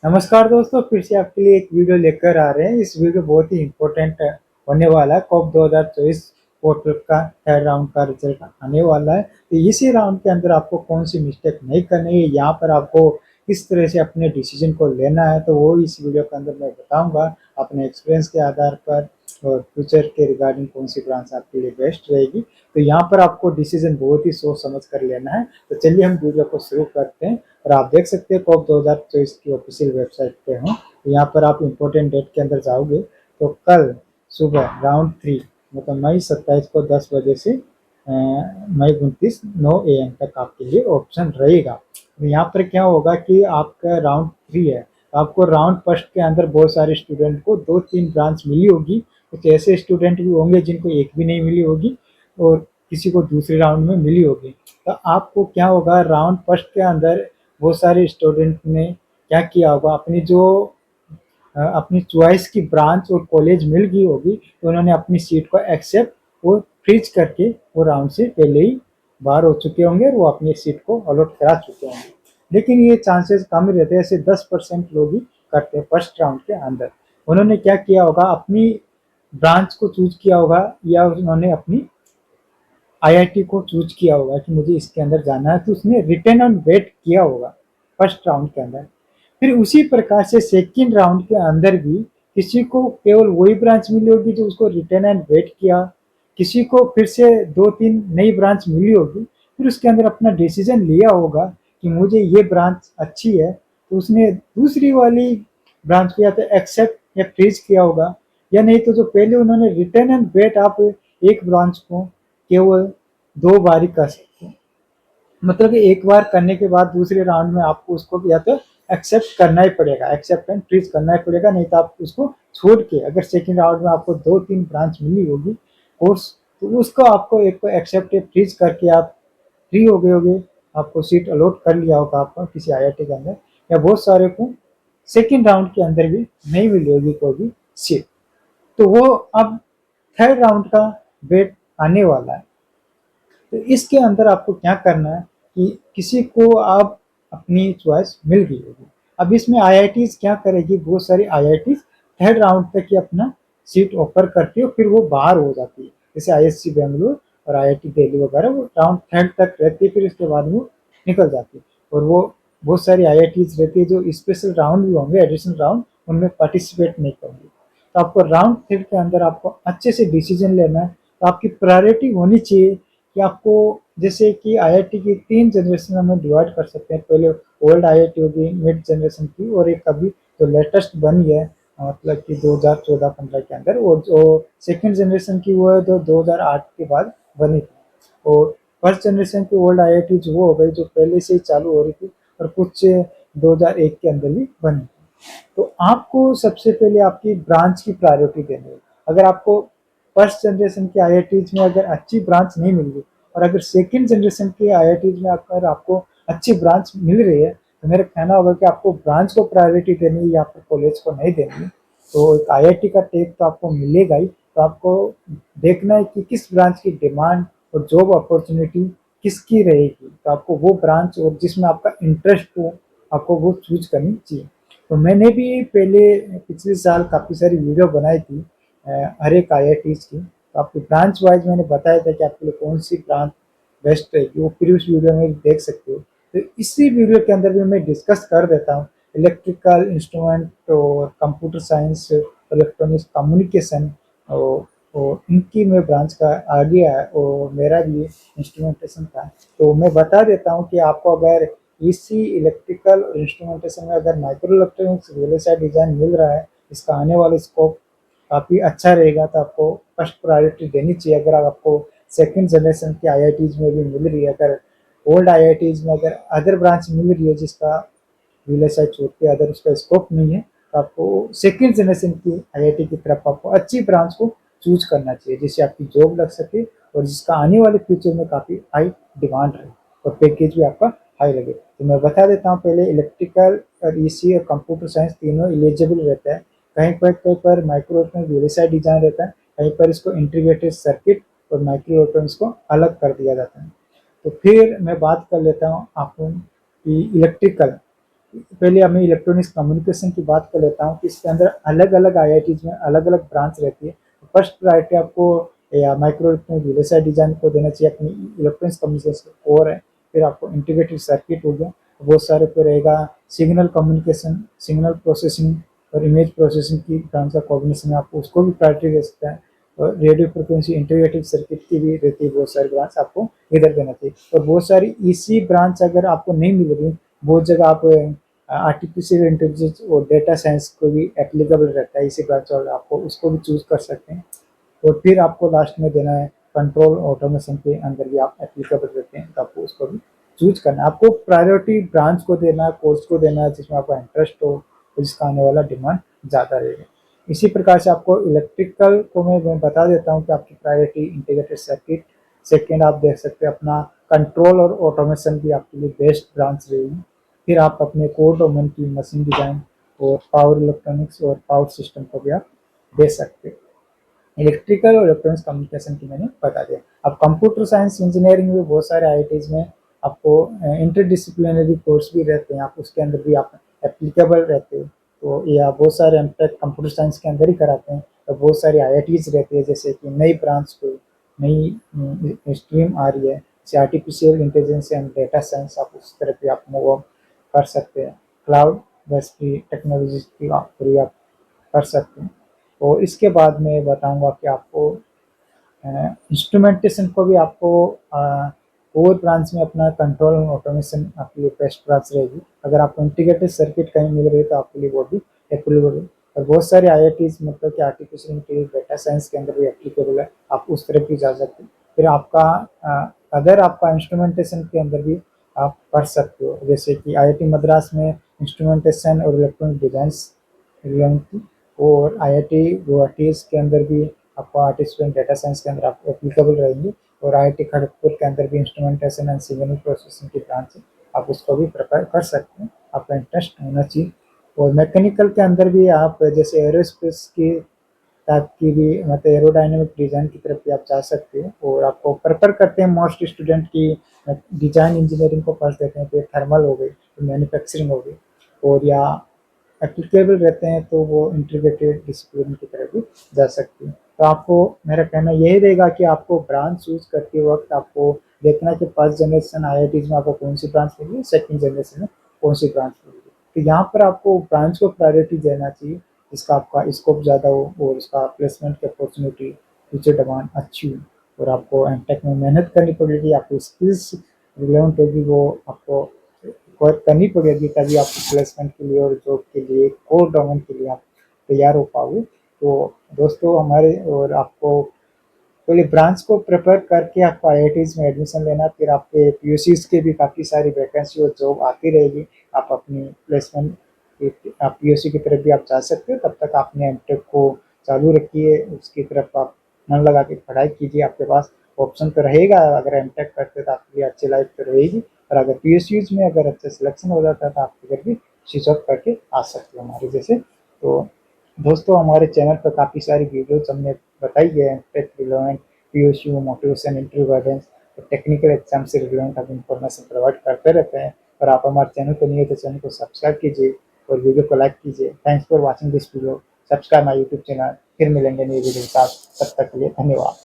नमस्कार दोस्तों, फिर से आपके लिए एक वीडियो लेकर आ रहे हैं। इस वीडियो बहुत ही इम्पोर्टेंट होने वाला है। कॉप 2024 पोर्टल का थर्ड राउंड का रिजल्ट आने वाला है। तो इसी राउंड के अंदर आपको कौन सी मिस्टेक नहीं करनी है, यहाँ पर आपको किस तरह से अपने डिसीजन को लेना है, तो वो इस वीडियो के अंदर मैं बताऊंगा अपने एक्सपीरियंस के आधार पर। और फ्यूचर के रिगार्डिंग कौन सी ब्रांच आपके लिए बेस्ट रहेगी, तो यहाँ पर आपको डिसीजन बहुत ही सोच समझ कर लेना है। तो चलिए हम वीडियो को शुरू करते हैं। और आप देख सकते हैं कॉप 2024 की ऑफिशियल वेबसाइट पे हूँ। यहाँ पर आप इम्पोर्टेंट डेट के अंदर जाओगे तो कल सुबह राउंड 3 मतलब मई 27 को 10 बजे से मई 29 9 AM तक आपके लिए ऑप्शन रहेगा। तो यहाँ पर क्या होगा कि आपका राउंड 3 है, तो आपको राउंड फर्स्ट के अंदर बहुत सारे स्टूडेंट को 2-3 ब्रांच मिली होगी। कुछ ऐसे स्टूडेंट भी होंगे जिनको एक भी नहीं मिली होगी और किसी को दूसरे राउंड में मिली होगी। तो आपको क्या होगा, राउंड फर्स्ट के अंदर बहुत सारे स्टूडेंट ने क्या किया होगा, अपनी चॉइस की ब्रांच और कॉलेज मिल गई होगी, तो उन्होंने अपनी सीट को एक्सेप्ट और फ्रीज करके वो राउंड से पहले ही बाहर हो चुके होंगे और वो अपनी सीट को अलॉट करा चुके होंगे। लेकिन ये चांसेस कम ही रहते हैं, ऐसे 10% लोग ही करते हैं फर्स्ट राउंड के अंदर। उन्होंने क्या किया होगा, अपनी ब्रांच को चूज किया होगा या उन्होंने अपनी आईआईटी को चूज किया होगा कि मुझे इसके अंदर जाना है, तो उसने रिटर्न ऑन वेट किया होगा फर्स्ट राउंड के अंदर। फिर उसी प्रकार से सेकेंड राउंड के अंदर भी किसी को केवल वही ब्रांच मिली होगी जो उसको रिटर्न एंड वेट किया, किसी को फिर से 2-3 नई ब्रांच मिली होगी, फिर उसके अंदर अपना डिसीजन लिया होगा कि मुझे ये ब्रांच अच्छी है, तो उसने दूसरी वाली ब्रांच को या तो एक्सेप्ट या फ्रीज किया होगा। या नहीं तो जो पहले उन्होंने रिटर्न एंड वेट, आप एक ब्रांच को केवल 2 बार ही कर सकते हैं। मतलब कि एक बार करने के बाद दूसरे राउंड में आपको उसको या तो एक्सेप्ट करना ही पड़ेगा, एक्सेप्ट एंड फ्रीज करना ही पड़ेगा, नहीं तो आप उसको छोड़ के अगर सेकेंड राउंड में आपको 2-3 ब्रांच मिली होगी कोर्स, तो उसको आपको एक को एक्सेप्ट या फ्रीज करके आप फ्री हो गए होगे, आपको सीट अलॉट कर लिया होगा आपका किसी आईआईटी के अंदर। या बहुत सारे को सेकेंड राउंड के अंदर भी नहीं मिली होगी कोई भी सीट, तो वो अब थर्ड राउंड का वेट आने वाला है। तो इसके अंदर आपको क्या करना है कि किसी को आप अपनी चॉइस मिल गई होगी। अब इसमें आईआईटीज क्या करेगी, बहुत सारी आईआईटीज थर्ड राउंड तक ही अपना सीट ऑफर करती है और फिर वो बाहर हो जाती है। जैसे आईएससी बेंगलुरु और आईआईटी दिल्ली वगैरह वो राउंड थर्ड तक रहती है, फिर इसके बाद वो निकल जाती है। और वो बहुत सारी आईआईटीज रहती है जो स्पेशल राउंड भी होंगे, एडिशनल राउंड, उनमें पार्टिसिपेट नहीं करेंगे। तो आपको राउंड थर्ड के अंदर आपको अच्छे से डिसीजन लेना है। तो आपकी प्रायोरिटी होनी चाहिए कि आपको, जैसे कि आईआईटी की 3 जनरेशन में डिवाइड कर सकते हैं। पहले ओल्ड आईआईटी होगी, मिड जनरेशन की, और एक अभी जो लेटेस्ट बनी है मतलब कि 2014-15 के अंदर, और जो सेकंड जनरेशन की वो है जो 2008 के बाद बनी थी। और फर्स्ट जनरेशन की ओल्ड आईआईटी जो वो हो गई जो पहले से ही चालू हो रही थी और कुछ 2001 के अंदर भी बनी थी। तो आपको सबसे पहले आपकी ब्रांच की प्रायोरिटी देनी है। अगर आपको फर्स्ट जनरेशन की आईआईटीज में अगर अच्छी ब्रांच नहीं मिल रही, और अगर सेकंड जनरेशन की आईआईटीज में अगर आपको अच्छी ब्रांच मिल रही है, तो मेरा कहना होगा कि आपको ब्रांच को प्रायोरिटी देनी है या फिर कॉलेज को नहीं देनी है। तो एक आईआईटी का टेक तो आपको मिलेगा ही, तो आपको देखना है कि किस ब्रांच की डिमांड और जॉब अपॉर्चुनिटी किसकी रहेगी, तो आपको वो ब्रांच और जिसमें आपका इंटरेस्ट हो आपको वो चूज करनी चाहिए। तो मैंने भी पहले पिछले साल काफ़ी सारी वीडियो बनाई थी हर एक आईआईटीज की। तो आपकी ब्रांच वाइज मैंने बताया था कि आपके लिए कौन सी ब्रांच बेस्ट रहेगी, वो प्रीवियस वीडियो में भी देख सकते हो। तो इसी वीडियो के अंदर भी मैं डिस्कस कर देता हूँ इलेक्ट्रिकल इंस्ट्रूमेंट और कंप्यूटर साइंस, इलेक्ट्रॉनिक्स कम्युनिकेशन, और इनकी मैं ब्रांच का आइडिया है और मेरा भी इंस्ट्रूमेंटेशन का। तो मैं बता देता हूँ कि आपको अगर इसी इलेक्ट्रिकल इंस्ट्रूमेंटेशन में अगर माइक्रो इलेक्ट्रॉनिक्स वीएलएसआई डिज़ाइन मिल रहा है, इसका आने वाला स्कोप काफ़ी अच्छा रहेगा, तो आपको फर्स्ट प्रायोरिटी देनी चाहिए। अगर आपको सेकंड जनरेशन की आईआईटीज में भी मिल रही है, अगर ओल्ड आईआईटीज में अगर अदर ब्रांच मिल रही है जिसका वीएलएसआई छोड़ के अदर उसका स्कोप नहीं है, तो आपको सेकंड जनरेशन की आईआईटी की तरफ आपको अच्छी ब्रांच को चूज करना चाहिए जिससे आपकी जॉब लग सके और जिसका आने वाले फ्यूचर में काफ़ी हाई डिमांड रहे और पैकेज भी आपका हाई लगे। तो मैं बता देता हूँ, पहले इलेक्ट्रिकल और ईसी और कंप्यूटर साइंस तीनों एलिजिबल रहता है। कहीं पर माइक्रो इलेक्ट्रॉनिक वीएलएसआई डिजाइन रहता है, कहीं पर इसको इंटीग्रेटेड सर्किट और माइक्रो इलेक्ट्रॉनिक्स को अलग कर दिया जाता है। तो फिर मैं बात कर लेता हूँ आपको कि पहले हमें इलेक्ट्रॉनिक्स कम्युनिकेशन की बात कर लेता हूँ कि इसके अंदर अलग अलग आईआईटीज में अलग अलग ब्रांच रहती है। फर्स्ट प्रायोरिटी आपको या माइक्रो इलेक्ट्रॉनिक वीएलएसआई डिजाइन को देना चाहिए अपनी इलेक्ट्रॉनिक्स कम्युनिकेशन कोर है। फिर आपको इंटीग्रेटेड सर्किट हो गया, बहुत सारे पे रहेगा सिग्नल कम्युनिकेशन, सिग्नल प्रोसेसिंग और इमेज प्रोसेसिंग की ब्रांच का कॉम्बिनेशन है, आपको उसको भी प्रायोरिटी दे सकता है। और रेडियो फ्रिक्वेंसी इंटीग्रेटेड सर्किट की भी रहती है बहुत सारी ब्रांच, आपको इधर देना चाहिए। और बहुत सारी इसी ब्रांच अगर आपको नहीं मिल रही, बहुत जगह आप आर्टिफिशियल इंटेलिजेंस और डेटा साइंस को भी एप्लीकेबल रहता है इसी ब्रांच, और आपको उसको भी चूज कर सकते हैं। और फिर आपको लास्ट में देना है कंट्रोल ऑटोमेशन के अंदर भी आप एप्लीकेबल रहते हैं, तो आपको उसको भी चूज करना है। आपको प्रायोरिटी ब्रांच को देना है, कोर्स को देना है जिसमें आपका इंटरेस्ट हो, जिसका आने वाला डिमांड ज़्यादा रहेगा। इसी प्रकार से आपको इलेक्ट्रिकल को मैं बता देता हूँ कि आपकी प्रायोरिटी इंटीग्रेटेड सर्किट, सेकेंड आप देख सकते हैं अपना कंट्रोल और ऑटोमेशन भी आपके लिए बेस्ट ब्रांच रहेगी। फिर आप अपने कोर डोमेन की मशीन डिज़ाइन और पावर इलेक्ट्रॉनिक्स और पावर सिस्टम को भी आप दे सकते हैं। इलेक्ट्रिकल और इलेक्ट्रॉनिक्स कम्युनिकेशन की मैंने बता दिया। अब कंप्यूटर साइंस इंजीनियरिंग में बहुत सारे आईआईटीज में आपको इंटरडिसिप्लिनरी कोर्स भी रहते हैं, आप उसके अंदर भी आप एप्लीकेबल रहते हैं। तो या बहुत सारे एमटेक कंप्यूटर साइंस के अंदर ही कराते हैं। तो बहुत सारी आईआईटीज रहती है, जैसे कि नई ब्रांच को नई स्ट्रीम आ रही है जैसे artificial intelligence and data science, आप उस तरफ भी आप मूव ऑन कर सकते हैं। क्लाउड बेस्ड टेक्नोलॉजी की आप प्रयोग कर सकते हैं। और इसके बाद मैं बताऊंगा कि आपको इंस्ट्रूमेंटेशन को भी आपको और ब्रांच में अपना कंट्रोल और ऑटोमेशन आपके लिए बेस्ट ब्रांच रहेगी। अगर आपको इंटीग्रेटेड सर्किट कहीं मिल रही है तो आपके लिए वो भी एप्लीकेबल है। और बहुत सारे आईआईटीज मतलब कि आर्टिफिशियल इंटेलिजेंस डेटा साइंस के अंदर भी एप्लीकेबल है, आप उस तरफ भी जा सकते हैं। फिर आपका अगर आपका इंस्ट्रूमेंटेशन के अंदर भी आप पढ़ सकते हो, जैसे कि आईआईटी मद्रास में इंस्ट्रूमेंटेशन और इलेक्ट्रॉनिक डिजाइन की, और आईआईटी गुवाहाटी के अंदर भी आपको आर्टिफिशियल डेटा साइंस के अंदर आप एप्लीकेबल रहेंगे। और आईआईटी खड़गपुर के अंदर भी इंस्ट्रूमेंटेशन एंड सिग्नल प्रोसेसिंग की ब्रांच है, आप उसको भी प्रिपेयर कर सकते हैं, आपका इंटरेस्ट होना चाहिए। और मैकेनिकल के अंदर भी आप जैसे एरोस्पेस की टाइप की भी मतलब एरोडायनेमिक डिज़ाइन की तरफ भी आप जा सकते हो। और आपको प्रेफर करते हैं मोस्ट स्टूडेंट की डिज़ाइन इंजीनियरिंग को पढ़ देते हैं, फिर थर्मल हो गई, फिर मैन्युफैक्चरिंग हो गई, और या एप्लीकेबल रहते हैं तो वो इंटीग्रेटेड डिसिप्लिन की तरफ भी जा सकती है। तो आपको मेरा कहना यही रहेगा कि आपको ब्रांच चूज करते वक्त आपको देखना है कि फर्स्ट जनरेशन आईआईटीज में आपको कौन सी ब्रांच मिली है, सेकंड जनरेशन में कौन सी ब्रांच मिली है। तो यहाँ पर आपको ब्रांच को प्रायोरिटी देना चाहिए जिसका आपका स्कोप ज़्यादा हो और उसका प्लेसमेंट की अपॉर्चुनिटी, फ्यूचर डिमांड अच्छी हो। और आपको एमटेक में मेहनत करनी पड़ेगी, आपको स्किल्स रिलेवेंट होगी वो आपको वर्क करनी पड़ेगी, तभी आप प्लेसमेंट के लिए और जॉब के लिए कोर डोमेन के लिए आप तैयार हो पाओगे। तो दोस्तों हमारे और आपको पहले ब्रांच को प्रिपेयर करके आपको आईआईटीज में एडमिशन लेना, फिर आपके पीयूसीज के भी काफ़ी सारी वैकेंसी और जॉब आती रहेगी। आप अपनी प्लेसमेंट आप पीयूसी की तरफ भी आप जा सकते हो, तब तक आपने एमटेक को चालू रखिए, उसकी तरफ आप मन लगा के पढ़ाई कीजिए। आपके पास ऑप्शन तो रहेगा, अगर एमटेक करते तो आपके लिए अच्छी लाइफ तो रहेगी। और अगर पीयूसीज में अगर अच्छा सिलेक्शन हो जाता है तो आप इधर भी स्विच ऑफ करके आ सकते हो हमारे जैसे। तो दोस्तों हमारे चैनल पर काफ़ी सारी वीडियोज हमने बताई है tech relevant, POU, motivation, interview guidance और टेक्निकल एग्जाम से रिलेवेंट हम इंफॉर्मेशन प्रोवाइड करते रहते हैं। और आप हमारे चैनल पर नहीं है तो चैनल को सब्सक्राइब कीजिए और वीडियो को लाइक कीजिए। Thanks for watching this video, subscribe my YouTube channel. फिर मिलेंगे नई वीडियो के साथ, तब तक के लिए धन्यवाद।